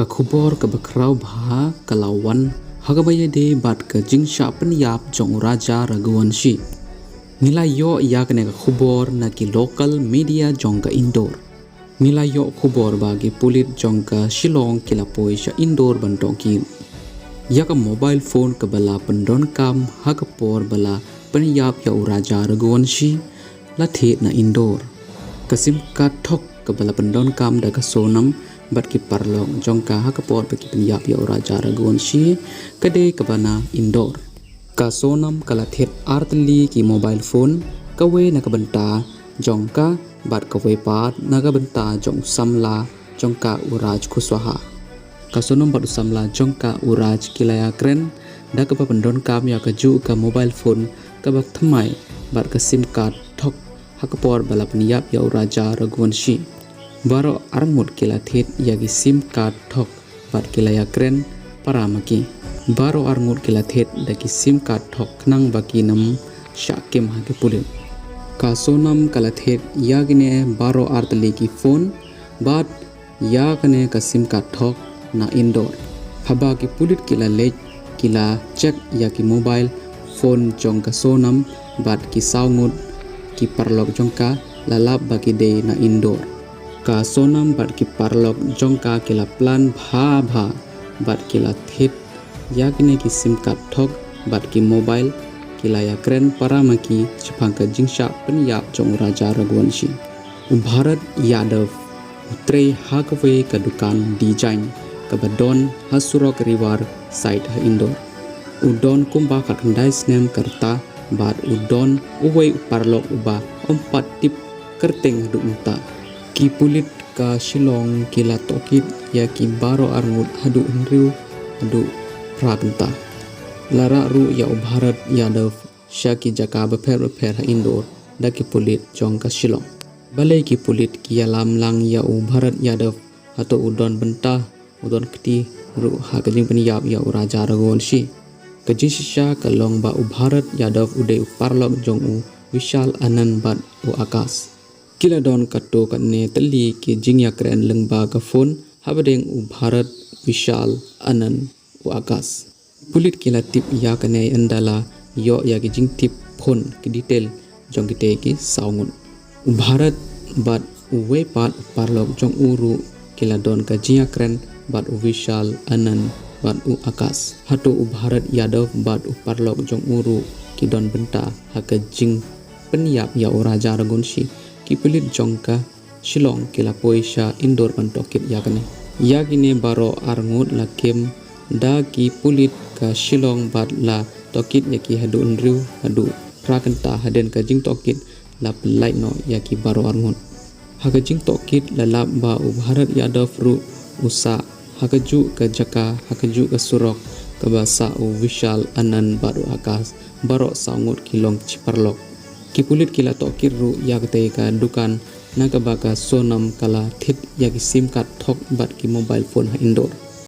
ka khubor ka bakrau bha kalawan hagabaya de bat ka jingsha penyap jong raja Raghuvanshi nilai yo yak ne ka khubor na ki local media jong ka indoor nilai yo khubor bagi pulit jong ka Shillong kila poisha indoor bantong ki yak mobile phone ka bala pendon kam hagapor bala penyap ya raja Raghuvanshi la the na indoor kasim ka thok ka bala pendon kam da ka sonam bat ki parlong jongka hakapor bagi penyap ya raja Raghuvanshi kade kabana indoor ka sonam kala thet artli ki mobile phone kawe na kabanta jongka bat kawe pat na kabanta jong samla jongka uraj kuswaha ka sonam bat samla jongka uraj kilaya kren da ka pendon kam ya ka ju ka mobile phone ka bak thamai bat ka sim card thok hakapor bala penyap ya raja Raghuvanshi baro arangmut kila thet yagi sim card thok bat kilaya kren paramaki baro arangmut kila thet daki sim card thok nang baki nam shakim hage pulin ka sonam kala thet yagine baro artali ki phone bat yagne ka sim card thok na indoor haba ki pulit kila lej kila check yaki mobile phone jong ka sonam bat ki saungut ki parlok jongka lalap baki de na indoor ka sonam bat ki parlok jongka kila plan bha bat kila thet yakne ki sim card thok bat ki mobile kila ya kren paramaki chapang ka jingsha penyap jong raja Raghuvanshi Bharat Yadav utre hakwe ka dukan design ka badon hasurok river site ha indoor udon kumba ka kandai snem karta bat udon uwe parlok uba ompat tip kerteng dukta ki pulit ka Shillong kila tokit ya ki baro arngut hadu unriu hadu pragenta lara ru ya Bharat Yadav shaki jaka beper ha indoor daki pulit jong ka Shillong balai ki pulit ki alam lang ya Bharat Yadav hato udon benta udon keti ru ha kajing penyap ya raja Raghuvanshi kajisha kalong ba Bharat Yadav ude parlok jong Vishal Anand bat akas kila don kato katne tali ki jingya kren lengba ka phone habadeng Bharat Vishal Anand akas pulit kila tip ya kane andala yo ya ki jing tip phone ki detail jong kite ki saungun Bharat bat uwe pat parlok jong uru kila don ka jingya kren bat Vishal Anand bat akas hato Bharat Yadav bat parlok jong uru ki don benta haka jing penyap ya raja Raghuvanshi ki pulit jongka Shillong kila poisha indoor bantokit yakane yagine baro arngut lakim da ki pulit ka Shillong bat la tokit yaki hadu unriu hadu prakenta haden ka jing tokit la pelai no yaki baro arngut haka jing tokit la lap ba Bharat Yadav ru usa hakaju ka jaka hakaju ka surok ka basa Vishal Anand baru akas baro saungut kilong ciparlok ki pulit kila tokir ru yakte ka dukan nakabaka sonam kala thit yaki sim card thok bat ki mobile phone ha indoor